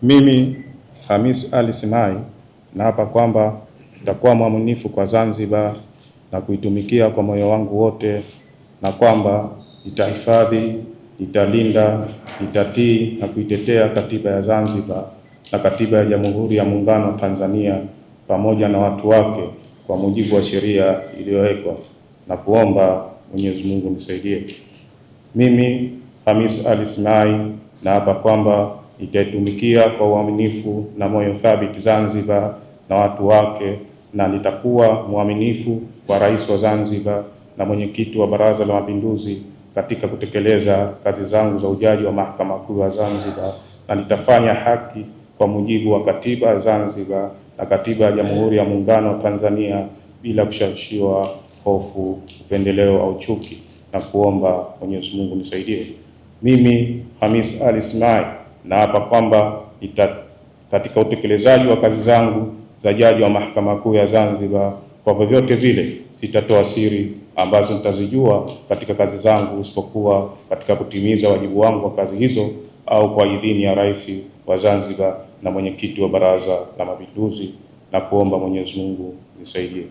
Mimi Hamis Ali Simai naapa kwamba nitakuwa mwaminifu kwa Zanzibar na kuitumikia kwa moyo wangu wote, na kwamba nitahifadhi, nitalinda, nitatii na kuitetea Katiba ya Zanzibar na Katiba ya Jamhuri ya Muungano wa Tanzania pamoja na watu wake kwa mujibu wa sheria iliyowekwa, na kuomba Mwenyezi Mungu nisaidie. Mimi Hamis Ali Simai naapa kwamba nitaitumikia kwa uaminifu na moyo thabiti Zanzibar na watu wake, na nitakuwa mwaminifu kwa Rais wa Zanzibar na mwenyekiti wa Baraza la Mapinduzi katika kutekeleza kazi zangu za ujaji wa Mahakama Kuu ya Zanzibar, na nitafanya haki kwa mujibu wa Katiba ya Zanzibar na Katiba ya Jamhuri ya Muungano wa Tanzania bila kushawishiwa hofu, upendeleo au chuki, na kuomba Mwenyezi Mungu nisaidie. Mimi Hamis Ali Simai naapa kwamba katika utekelezaji wa kazi zangu za jaji wa Mahakama Kuu ya Zanzibar, kwa vyovyote vile sitatoa siri ambazo nitazijua katika kazi zangu, isipokuwa katika kutimiza wajibu wangu wa kazi hizo au kwa idhini ya Rais wa Zanzibar na mwenyekiti wa Baraza la Mapinduzi, na kuomba Mwenyezi Mungu nisaidie.